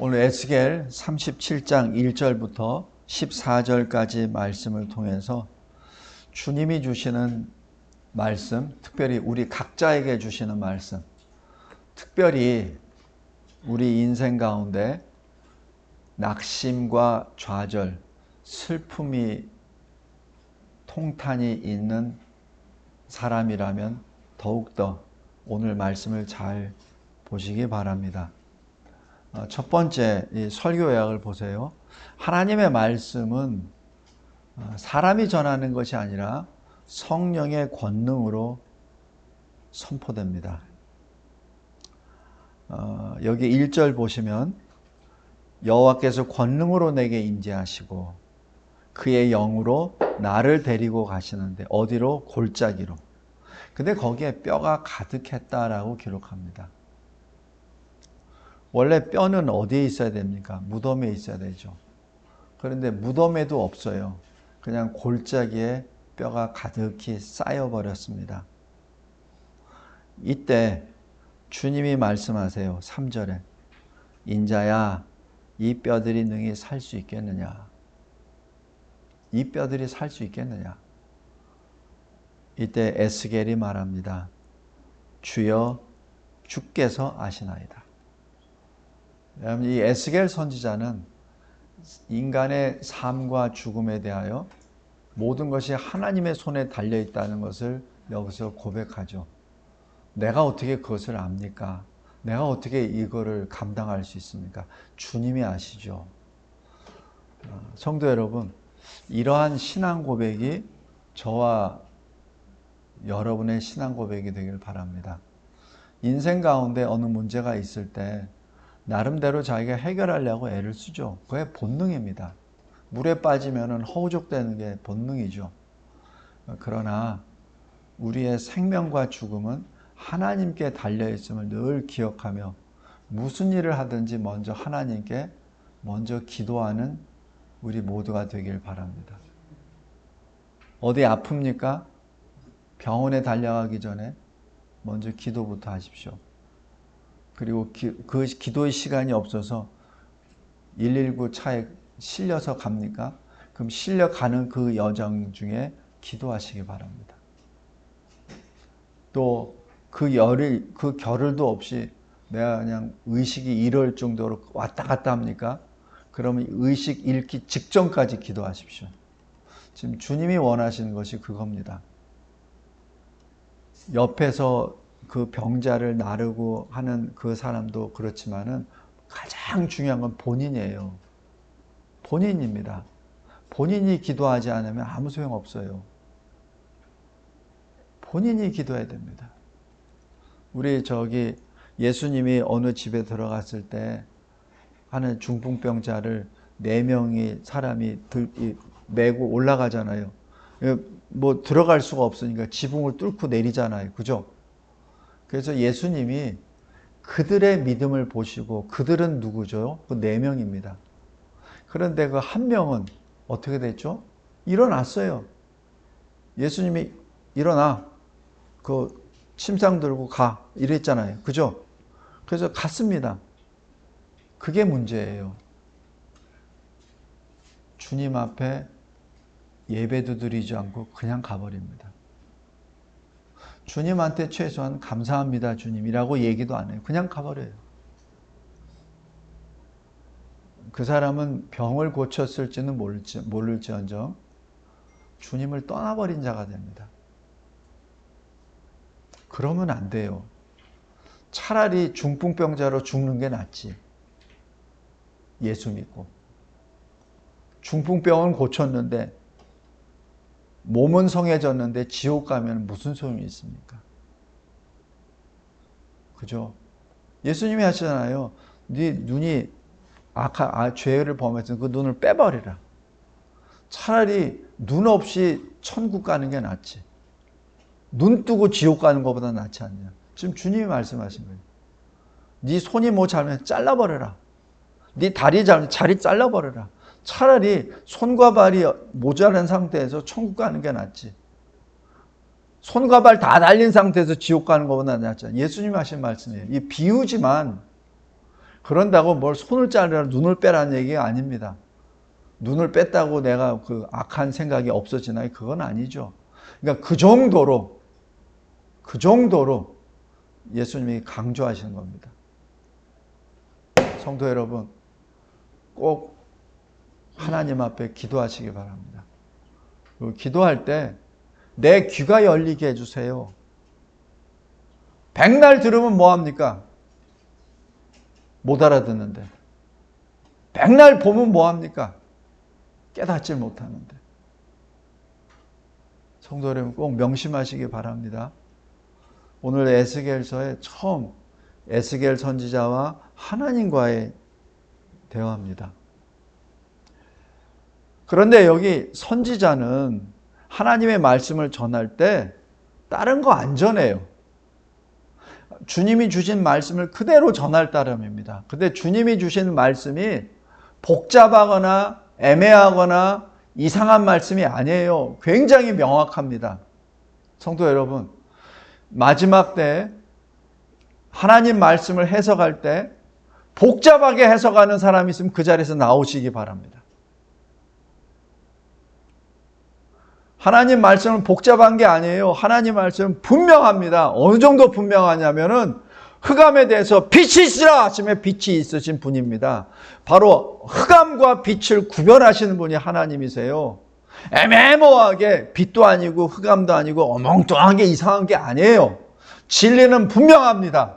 오늘 에스겔 37장 1절부터 14절까지 말씀을 통해서 주님이 주시는 말씀, 특별히 우리 각자에게 주시는 말씀, 특별히 우리 인생 가운데 낙심과 좌절, 슬픔이 통탄이 있는 사람이라면 더욱더 오늘 말씀을 잘 보시기 바랍니다. 첫 번째 이 설교 요약을 보세요. 하나님의 말씀은 사람이 전하는 것이 아니라 성령의 권능으로 선포됩니다. 여기 1절 보시면 여호와께서 권능으로 내게 임재하시고 그의 영으로 나를 데리고 가시는데 어디로? 골짜기로. 근데 거기에 뼈가 가득했다라고 기록합니다. 원래 뼈는 어디에 있어야 됩니까? 무덤에 있어야 되죠. 그런데 무덤에도 없어요. 그냥 골짜기에 뼈가 가득히 쌓여버렸습니다. 이때 주님이 말씀하세요. 3절에 인자야 이 뼈들이 능히 살 수 있겠느냐? 이 뼈들이 살 수 있겠느냐? 이때 에스겔이 말합니다. 주여 주께서 아시나이다. 여러분, 이 에스겔 선지자는 인간의 삶과 죽음에 대하여 모든 것이 하나님의 손에 달려있다는 것을 여기서 고백하죠. 내가 어떻게 그것을 압니까? 내가 어떻게 이거를 감당할 수 있습니까? 주님이 아시죠. 성도 여러분, 이러한 신앙 고백이 저와 여러분의 신앙 고백이 되길 바랍니다. 인생 가운데 어느 문제가 있을 때 나름대로 자기가 해결하려고 애를 쓰죠. 그게 본능입니다. 물에 빠지면 허우적대는 게 본능이죠. 그러나 우리의 생명과 죽음은 하나님께 달려있음을 늘 기억하며 무슨 일을 하든지 먼저 하나님께 먼저 기도하는 우리 모두가 되길 바랍니다. 어디 아픕니까? 병원에 달려가기 전에 먼저 기도부터 하십시오. 그리고 그 기도의 시간이 없어서 119 차에 실려서 갑니까? 그럼 실려가는 그 여정 중에 기도하시기 바랍니다. 또 그 겨를도 없이 내가 그냥 의식이 이럴 정도로 왔다 갔다 합니까? 그러면 의식 잃기 직전까지 기도하십시오. 지금 주님이 원하시는 것이 그겁니다. 옆에서 그 병자를 나르고 하는 그 사람도 그렇지만은 가장 중요한 건 본인이에요. 본인입니다. 본인이 기도하지 않으면 아무 소용 없어요. 본인이 기도해야 됩니다. 우리 예수님이 어느 집에 들어갔을 때 하는 중풍병자를 4명이 사람이 메고 올라가잖아요. 뭐 들어갈 수가 없으니까 지붕을 뚫고 내리잖아요. 그죠? 그래서 예수님이 그들의 믿음을 보시고 그들은 누구죠? 그 4명입니다. 그런데 그 한 명은 어떻게 됐죠? 일어났어요. 예수님이 일어나. 그 침상 들고 가. 이랬잖아요. 그죠? 그래서 갔습니다. 그게 문제예요. 주님 앞에 예배도 드리지 않고 그냥 가버립니다. 주님한테 최소한 감사합니다 주님이라고 얘기도 안 해요. 그냥 가버려요. 그 사람은 병을 고쳤을지는 모를지언정 주님을 떠나버린 자가 됩니다. 그러면 안 돼요. 차라리 중풍병자로 죽는 게 낫지. 예수 믿고. 중풍병은 고쳤는데 몸은 성해졌는데 지옥 가면 무슨 소용이 있습니까? 그죠? 예수님이 하시잖아요. 네 눈이 죄를 범했으면 그 눈을 빼버리라. 차라리 눈 없이 천국 가는 게 낫지. 눈 뜨고 지옥 가는 것보다 낫지 않냐. 지금 주님이 말씀하신 거예요. 네 손이 뭐 잘못 잘라버려라. 네 다리 잘못 잘라버려라. 차라리 손과 발이 모자란 상태에서 천국 가는 게 낫지. 손과 발 다 달린 상태에서 지옥 가는 것보다 낫잖아요. 예수님이 하신 말씀이에요. 이 비유지만 그런다고 뭘 손을 자르라 눈을 빼라는 얘기가 아닙니다. 눈을 뺐다고 내가 그 악한 생각이 없어지나요? 그건 아니죠. 그러니까 그 정도로 예수님이 강조하시는 겁니다. 성도 여러분, 꼭 하나님 앞에 기도하시기 바랍니다. 그리고 기도할 때 내 귀가 열리게 해주세요. 백날 들으면 뭐합니까? 못 알아듣는데. 백날 보면 뭐합니까? 깨닫질 못하는데. 성도 여러분 꼭 명심하시기 바랍니다. 오늘 에스겔서에 처음 에스겔 선지자와 하나님과의 대화입니다. 그런데 여기 선지자는 하나님의 말씀을 전할 때 다른 거 안 전해요. 주님이 주신 말씀을 그대로 전할 따름입니다. 근데 주님이 주신 말씀이 복잡하거나 애매하거나 이상한 말씀이 아니에요. 굉장히 명확합니다. 성도 여러분, 마지막 때 하나님 말씀을 해석할 때 복잡하게 해석하는 사람이 있으면 그 자리에서 나오시기 바랍니다. 하나님 말씀은 복잡한 게 아니에요. 하나님 말씀은 분명합니다. 어느 정도 분명하냐면은 흑암에 대해서 빛이 있으라 하시면 빛이 있으신 분입니다. 바로 흑암과 빛을 구별하시는 분이 하나님이세요. 애매모호하게 빛도 아니고 흑암도 아니고 어멍뚱하게 이상한 게 아니에요. 진리는 분명합니다.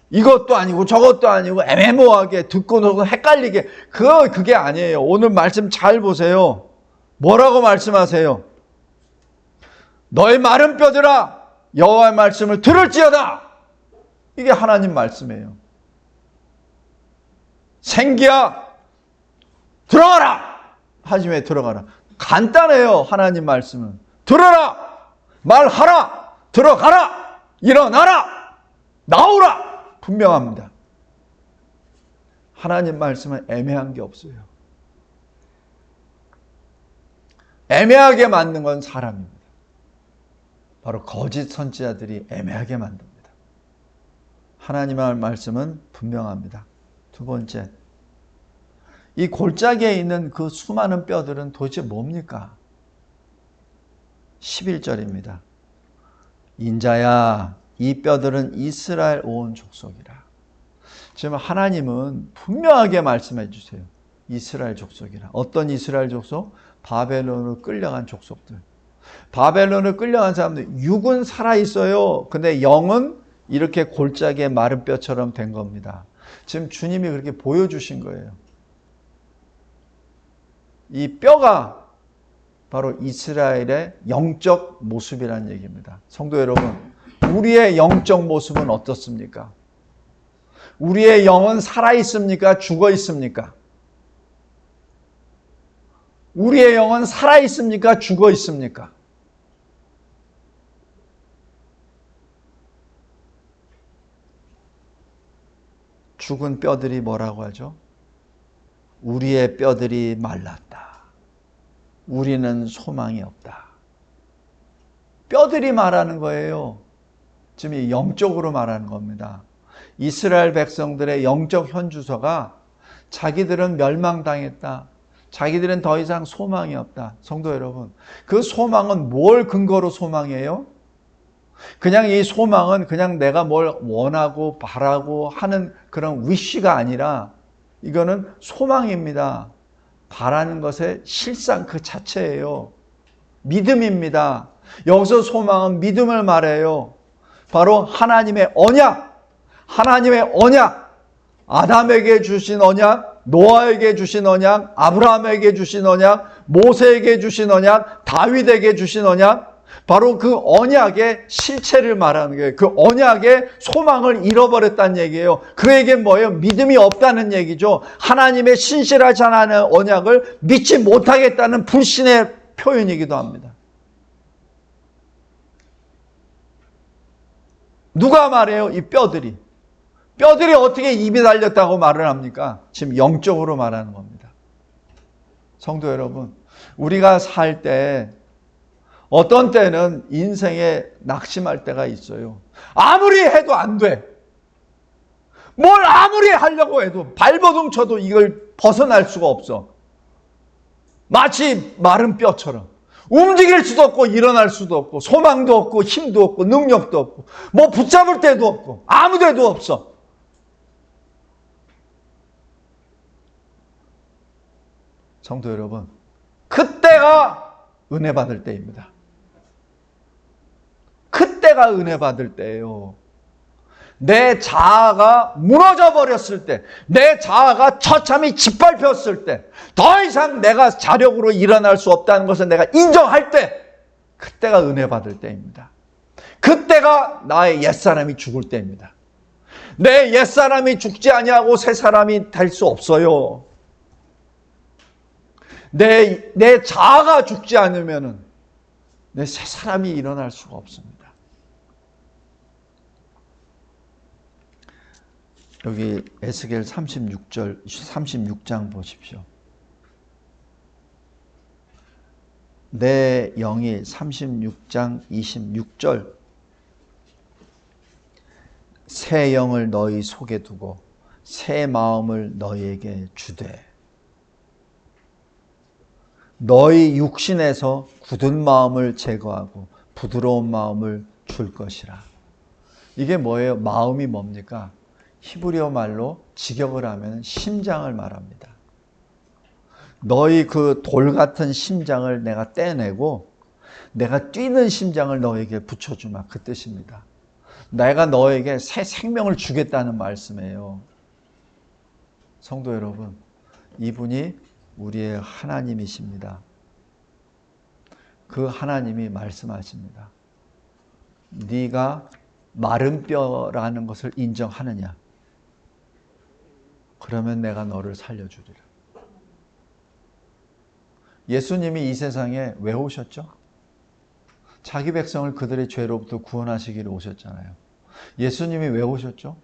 이것도 아니고 저것도 아니고 애매모호하게 듣고 놓고 헷갈리게 그게 아니에요. 오늘 말씀 잘 보세요. 뭐라고 말씀하세요? 너의 마른 뼈들아 여호와의 말씀을 들을지어다. 이게 하나님 말씀이에요. 생기야 들어가라. 하지매 들어가라. 간단해요. 하나님 말씀은. 들어라. 말하라. 들어가라. 일어나라. 나오라. 분명합니다. 하나님 말씀은 애매한 게 없어요. 애매하게 만든 건 사람입니다. 바로 거짓 선지자들이 애매하게 만듭니다. 하나님의 말씀은 분명합니다. 두 번째, 이 골짜기에 있는 그 수많은 뼈들은 도대체 뭡니까? 11절입니다. 인자야, 이 뼈들은 이스라엘 온 족속이라. 지금 하나님은 분명하게 말씀해 주세요. 이스라엘 족속이라. 어떤 이스라엘 족속? 바벨론으로 끌려간 족속들. 바벨론으로 끌려간 사람들, 육은 살아있어요. 근데 영은 이렇게 골짜기에 마른 뼈처럼 된 겁니다. 지금 주님이 그렇게 보여주신 거예요. 이 뼈가 바로 이스라엘의 영적 모습이라는 얘기입니다. 성도 여러분, 우리의 영적 모습은 어떻습니까? 우리의 영은 살아있습니까? 죽어있습니까? 우리의 영은 살아있습니까? 죽어있습니까? 죽은 뼈들이 뭐라고 하죠? 우리의 뼈들이 말랐다. 우리는 소망이 없다. 뼈들이 말하는 거예요. 지금 이 영적으로 말하는 겁니다. 이스라엘 백성들의 영적 현주소가 자기들은 멸망당했다. 자기들은 더 이상 소망이 없다. 성도 여러분, 그 소망은 뭘 근거로 소망이에요? 그냥 이 소망은 그냥 내가 뭘 원하고 바라고 하는 그런 위시가 아니라 이거는 소망입니다. 바라는 것의 실상 그 자체예요. 믿음입니다. 여기서 소망은 믿음을 말해요. 바로 하나님의 언약, 하나님의 언약, 아담에게 주신 언약, 노아에게 주신 언약, 아브라함에게 주신 언약, 모세에게 주신 언약, 다윗에게 주신 언약, 바로 그 언약의 실체를 말하는 거예요. 그 언약의 소망을 잃어버렸다는 얘기예요. 그에게 뭐예요? 믿음이 없다는 얘기죠. 하나님의 신실하지 않은 언약을 믿지 못하겠다는 불신의 표현이기도 합니다. 누가 말해요? 이 뼈들이. 뼈들이 어떻게 입이 달렸다고 말을 합니까? 지금 영적으로 말하는 겁니다. 성도 여러분, 우리가 살 때 어떤 때는 인생에 낙심할 때가 있어요. 아무리 해도 안 돼. 뭘 아무리 하려고 해도 발버둥 쳐도 이걸 벗어날 수가 없어. 마치 마른 뼈처럼. 움직일 수도 없고 일어날 수도 없고 소망도 없고 힘도 없고 능력도 없고 뭐 붙잡을 데도 없고 아무 데도 없어. 성도 여러분, 그때가 은혜 받을 때입니다. 그때가 은혜 받을 때예요. 내 자아가 무너져 버렸을 때, 내 자아가 처참히 짓밟혔을 때, 더 이상 내가 자력으로 일어날 수 없다는 것을 내가 인정할 때, 그때가 은혜 받을 때입니다. 그때가 나의 옛사람이 죽을 때입니다. 내 옛사람이 죽지 아니하고 새 사람이 될 수 없어요. 내 자아가 죽지 않으면 내 새 사람이 일어날 수가 없습니다. 여기 에스겔 36장 보십시오. 내 영이 36장 26절 새 영을 너희 속에 두고 새 마음을 너희에게 주되 너희 육신에서 굳은 마음을 제거하고 부드러운 마음을 줄 것이라. 이게 뭐예요? 마음이 뭡니까? 히브리어 말로 직역을 하면 심장을 말합니다. 너희 그 돌 같은 심장을 내가 떼내고 내가 뛰는 심장을 너에게 붙여주마, 그 뜻입니다. 내가 너에게 새 생명을 주겠다는 말씀이에요. 성도 여러분, 이분이 우리의 하나님이십니다. 그 하나님이 말씀하십니다. 네가 마른 뼈라는 것을 인정하느냐? 그러면 내가 너를 살려주리라. 예수님이 이 세상에 왜 오셨죠? 자기 백성을 그들의 죄로부터 구원하시기를 오셨잖아요. 예수님이 왜 오셨죠?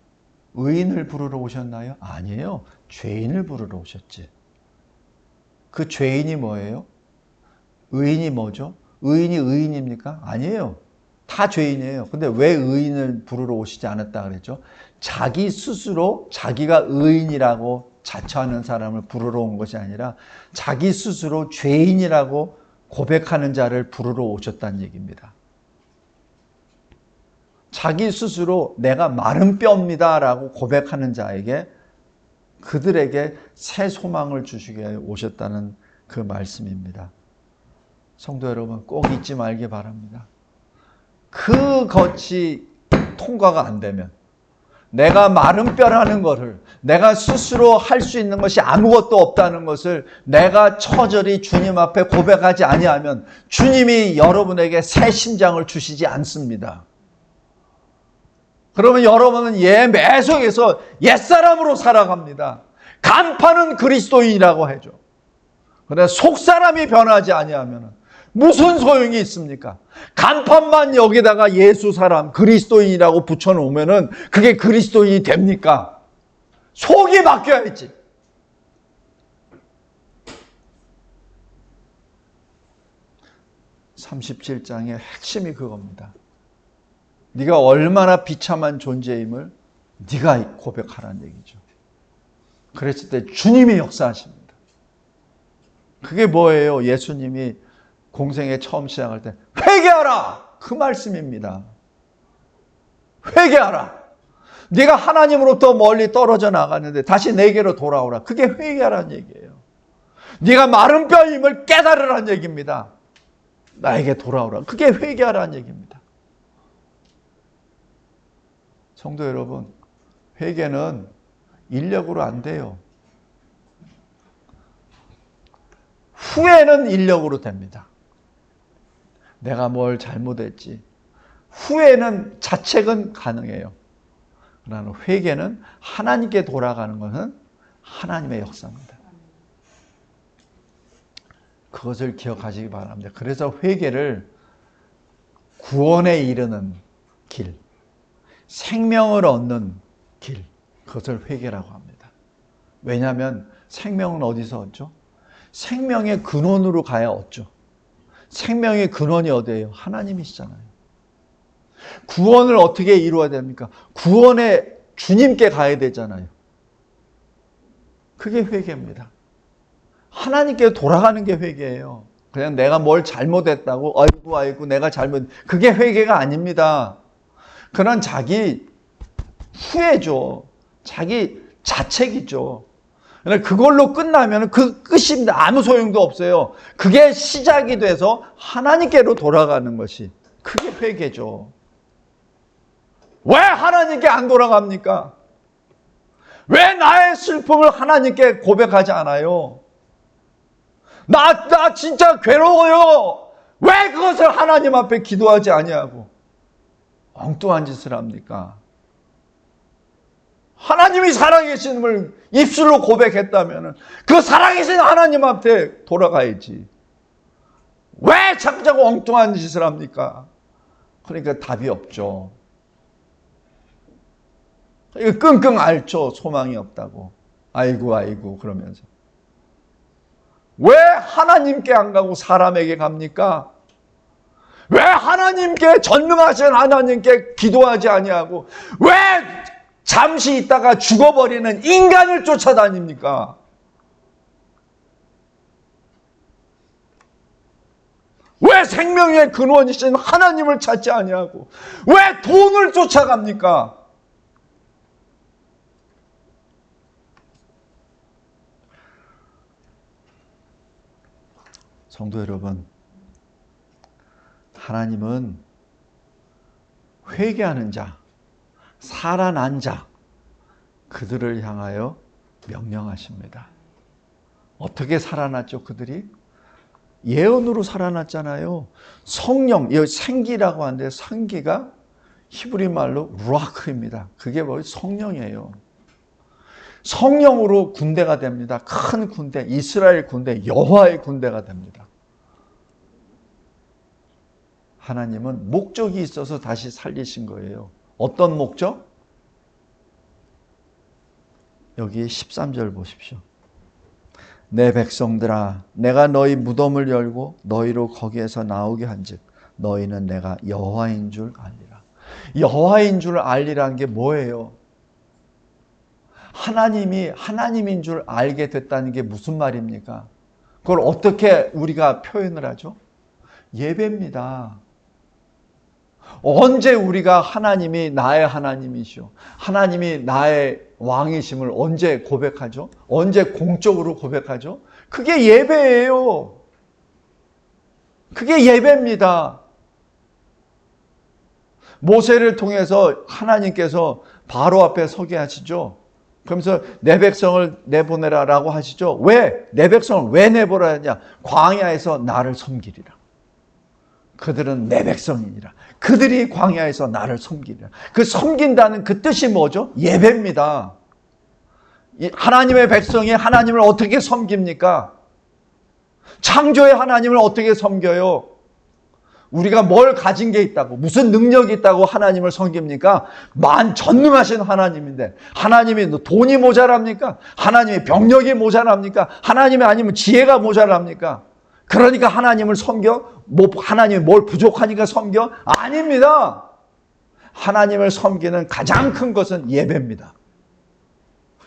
의인을 부르러 오셨나요? 아니에요. 죄인을 부르러 오셨지. 그 죄인이 뭐예요? 의인이 뭐죠? 의인이 의인입니까? 아니에요. 다 죄인이에요. 근데 왜 의인을 부르러 오시지 않았다 그랬죠? 자기 스스로 자기가 의인이라고 자처하는 사람을 부르러 온 것이 아니라 자기 스스로 죄인이라고 고백하는 자를 부르러 오셨다는 얘기입니다. 자기 스스로 내가 마른 뼈입니다 라고 고백하는 자에게 그들에게 새 소망을 주시기 위해 오셨다는 그 말씀입니다. 성도 여러분, 꼭 잊지 말기 바랍니다. 그것이 통과가 안 되면 내가 마른 뼈라는 것을, 내가 스스로 할 수 있는 것이 아무것도 없다는 것을 내가 처절히 주님 앞에 고백하지 아니하면 주님이 여러분에게 새 심장을 주시지 않습니다. 그러면 여러분은 매 속에서 옛사람으로 살아갑니다. 간판은 그리스도인이라고 해줘. 그런데 속사람이 변하지 아니하면 무슨 소용이 있습니까? 간판만 여기다가 예수 사람, 그리스도인이라고 붙여놓으면은 그게 그리스도인이 됩니까? 속이 바뀌어야지. (37장의) 핵심이 그겁니다. 네가 얼마나 비참한 존재임을 네가 고백하라는 얘기죠. 그랬을 때 주님이 역사하십니다. 그게 뭐예요? 예수님이 공생에 처음 시작할 때 회개하라! 그 말씀입니다. 회개하라! 네가 하나님으로부터 멀리 떨어져 나갔는데 다시 내게로 돌아오라. 그게 회개하라는 얘기예요. 네가 마른 뼈임을 깨달으라는 얘기입니다. 나에게 돌아오라. 그게 회개하라는 얘기입니다. 성도 여러분, 회개는 인력으로 안 돼요. 후회는 인력으로 됩니다. 내가 뭘 잘못했지. 후회는 자책은 가능해요. 그러나 회개는 하나님께 돌아가는 것은 하나님의 역사입니다. 그것을 기억하시기 바랍니다. 그래서 회개를 구원에 이르는 길, 생명을 얻는 길, 그것을 회개라고 합니다. 왜냐하면 생명은 어디서 얻죠? 생명의 근원으로 가야 얻죠. 생명의 근원이 어디예요? 하나님이시잖아요. 구원을 어떻게 이루어야 됩니까? 구원의 주님께 가야 되잖아요. 그게 회개입니다. 하나님께 돌아가는 게 회개예요. 그냥 내가 뭘 잘못했다고 아이고 내가 그게 회개가 아닙니다. 그런 자기 후회죠. 자기 자책이죠. 그걸로 끝나면 그 끝입니다. 아무 소용도 없어요. 그게 시작이 돼서 하나님께로 돌아가는 것이 그게 회개죠. 왜 하나님께 안 돌아갑니까? 왜 나의 슬픔을 하나님께 고백하지 않아요? 나 진짜 괴로워요. 왜 그것을 하나님 앞에 기도하지 아니하고 엉뚱한 짓을 합니까? 하나님이 살아계심을 입술로 고백했다면 그 살아계신 하나님 앞에 돌아가야지. 왜 자꾸 엉뚱한 짓을 합니까? 그러니까 답이 없죠. 이거 끙끙 앓죠. 소망이 없다고. 아이고 그러면서. 왜 하나님께 안 가고 사람에게 갑니까? 왜 하나님께 전능하신 하나님께 기도하지 아니하고 왜 잠시 있다가 죽어버리는 인간을 쫓아다닙니까? 왜 생명의 근원이신 하나님을 찾지 아니하고 왜 돈을 쫓아갑니까? 성도 여러분, 하나님은 회개하는 자, 살아난 자, 그들을 향하여 명령하십니다. 어떻게 살아났죠, 그들이? 예언으로 살아났잖아요. 성령, 생기라고 하는데 생기가 히브리 말로 루아크입니다. 그게 뭐예요? 성령이에요. 성령으로 군대가 됩니다. 큰 군대, 이스라엘 군대, 여호와의 군대가 됩니다. 하나님은 목적이 있어서 다시 살리신 거예요. 어떤 목적? 여기 13절 보십시오. 내 백성들아, 내가 너희 무덤을 열고 너희로 거기에서 나오게 한즉 너희는 내가 여호와인 줄 알리라. 여호와인 줄 알리라는 게 뭐예요? 하나님이 하나님인 줄 알게 됐다는 게 무슨 말입니까? 그걸 어떻게 우리가 표현을 하죠? 예배입니다. 언제 우리가 하나님이 나의 하나님이시오, 하나님이 나의 왕이심을 언제 고백하죠? 언제 공적으로 고백하죠? 그게 예배예요. 그게 예배입니다. 모세를 통해서 하나님께서 바로 앞에 서게 하시죠. 그러면서 내 백성을 내보내라라고 하시죠. 왜? 내 백성을 왜 내보내라 하냐? 광야에서 나를 섬기리라. 그들은 내 백성이니라. 그들이 광야에서 나를 섬기리라. 그 섬긴다는 그 뜻이 뭐죠? 예배입니다. 하나님의 백성이 하나님을 어떻게 섬깁니까? 창조의 하나님을 어떻게 섬겨요? 우리가 뭘 가진 게 있다고, 무슨 능력이 있다고 하나님을 섬깁니까? 전능하신 하나님인데, 하나님이 돈이 모자랍니까? 하나님이 병력이 모자랍니까? 하나님이 아니면 지혜가 모자랍니까? 그러니까 하나님을 섬겨? 하나님이 뭘 부족하니까 섬겨? 아닙니다. 하나님을 섬기는 가장 큰 것은 예배입니다.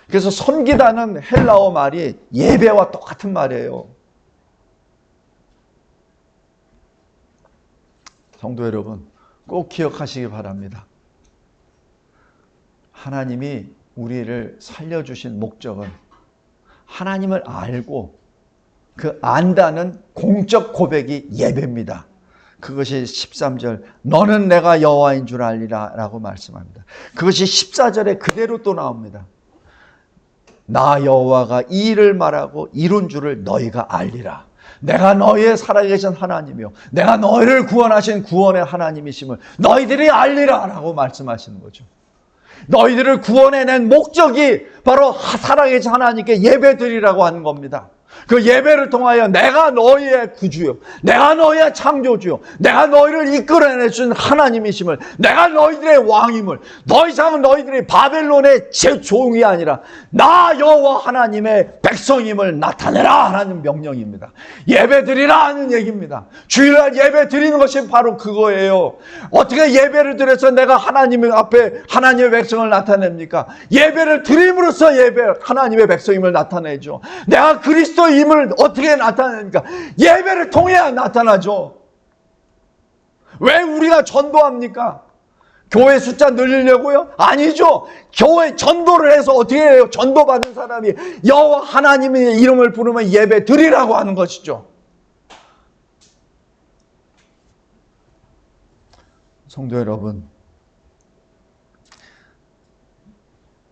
그래서 섬기다는 헬라어 말이 예배와 똑같은 말이에요. 성도 여러분, 꼭 기억하시기 바랍니다. 하나님이 우리를 살려주신 목적은 하나님을 알고 그 안다는 공적 고백이 예배입니다. 그것이 13절 너는 내가 여호와인 줄 알리라 라고 말씀합니다. 그것이 14절에 그대로 또 나옵니다. 나 여호와가 이 일을 말하고 이룬 줄을 너희가 알리라. 내가 너희의 살아계신 하나님이요 내가 너희를 구원하신 구원의 하나님이심을 너희들이 알리라 라고 말씀하시는 거죠. 너희들을 구원해낸 목적이 바로 살아계신 하나님께 예배드리라고 하는 겁니다. 그 예배를 통하여 내가 너희의 구주요, 내가 너희의 창조주요, 내가 너희를 이끌어내준 하나님이심을, 내가 너희들의 왕임을, 더 이상은 너희들이 바벨론의 종이 아니라 나 여호와 하나님의 백성임을 나타내라 하는 명령입니다. 예배 드리라 하는 얘기입니다. 주일날 예배 드리는 것이 바로 그거예요. 어떻게 예배를 드려서 내가 하나님 앞에 하나님의 백성을 나타냅니까? 예배를 드림으로써 하나님의 백성임을 나타내죠. 내가 그리스도임을 어떻게 나타냅니까? 예배를 통해야 나타나죠. 왜 우리가 전도합니까? 교회 숫자 늘리려고요? 아니죠. 교회 전도를 해서 어떻게 해요? 전도받은 사람이 여호와 하나님의 이름을 부르면 예배 드리라고 하는 것이죠. 성도 여러분,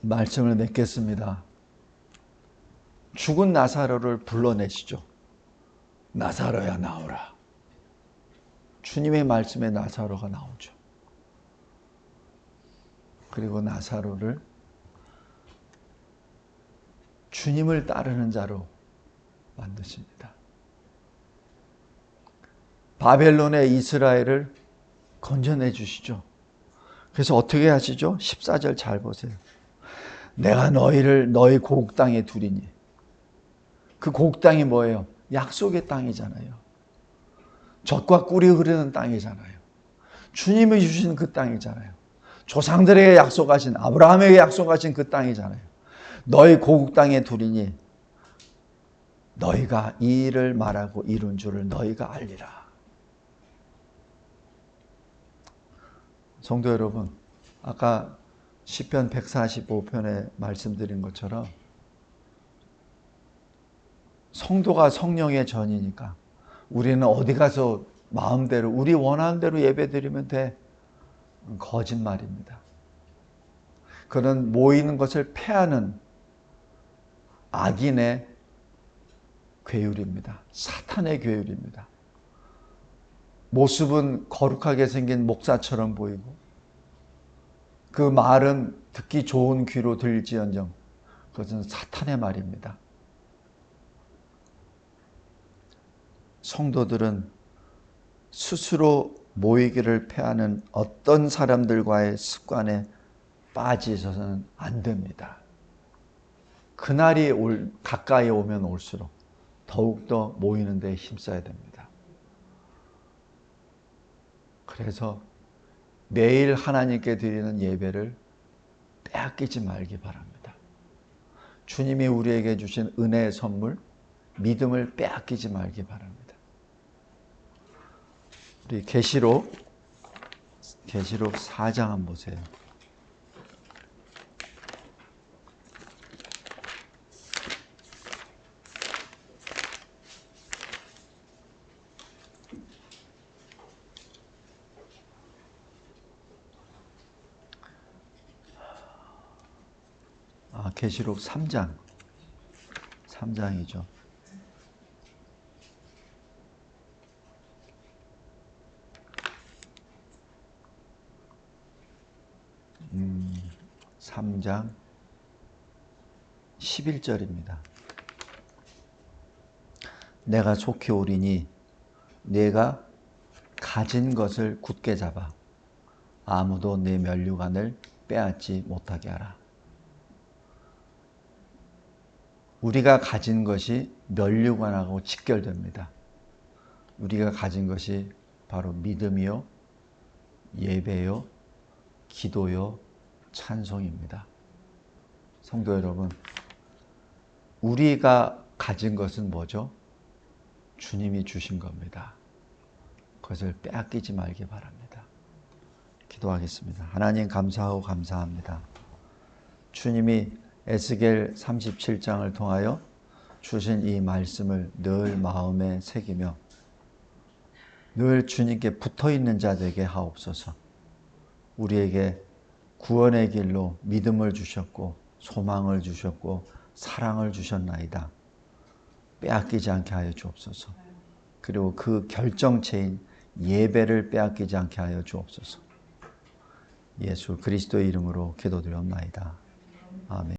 말씀을 맺겠습니다. 죽은 나사로를 불러내시죠. 나사로야 나오라. 주님의 말씀에 나사로가 나오죠. 그리고 나사로를 주님을 따르는 자로 만드십니다. 바벨론의 이스라엘을 건져내 주시죠. 그래서 어떻게 하시죠? 14절 잘 보세요. 내가 너희를 너희 고국 땅에 두리니. 그 고국 땅이 뭐예요? 약속의 땅이잖아요. 젖과 꿀이 흐르는 땅이잖아요. 주님이 주신 그 땅이잖아요. 조상들에게 약속하신, 아브라함에게 약속하신 그 땅이잖아요. 너희 고국 땅에 두리니 너희가 이 일을 말하고 이룬 줄을 너희가 알리라. 성도 여러분, 아까 시편 145편에 말씀드린 것처럼 성도가 성령의 전이니까 우리는 어디 가서 마음대로 우리 원하는 대로 예배드리면 돼. 거짓말입니다. 그는 모이는 것을 패하는 악인의 궤율입니다. 사탄의 궤율입니다. 모습은 거룩하게 생긴 목사처럼 보이고 그 말은 듣기 좋은 귀로 들릴지언정 그것은 사탄의 말입니다. 성도들은 스스로 모이기를 패하는 어떤 사람들과의 습관에 빠지셔서는 안 됩니다. 그날이 가까이 오면 올수록 더욱더 모이는 데 힘써야 됩니다. 그래서 매일 하나님께 드리는 예배를 빼앗기지 말기 바랍니다. 주님이 우리에게 주신 은혜의 선물, 믿음을 빼앗기지 말기 바랍니다. 우리 계시록 4장 한번 보세요. 계시록 3장이죠. 음, 3장 11절입니다. 내가 속히 오리니 내가 가진 것을 굳게 잡아 아무도 내 면류관을 빼앗지 못하게 하라. 우리가 가진 것이 면류관하고 직결됩니다. 우리가 가진 것이 바로 믿음이요, 예배요, 기도요, 찬송입니다. 성도 여러분, 우리가 가진 것은 뭐죠? 주님이 주신 겁니다. 그것을 빼앗기지 말기 바랍니다. 기도하겠습니다. 하나님 감사하고 감사합니다. 주님이 에스겔 37장을 통하여 주신 이 말씀을 늘 마음에 새기며 늘 주님께 붙어있는 자 되게 하옵소서. 우리에게 구원의 길로 믿음을 주셨고 소망을 주셨고 사랑을 주셨나이다. 빼앗기지 않게 하여 주옵소서. 그리고 그 결정체인 예배를 빼앗기지 않게 하여 주옵소서. 예수 그리스도의 이름으로 기도드렸나이다. 아멘.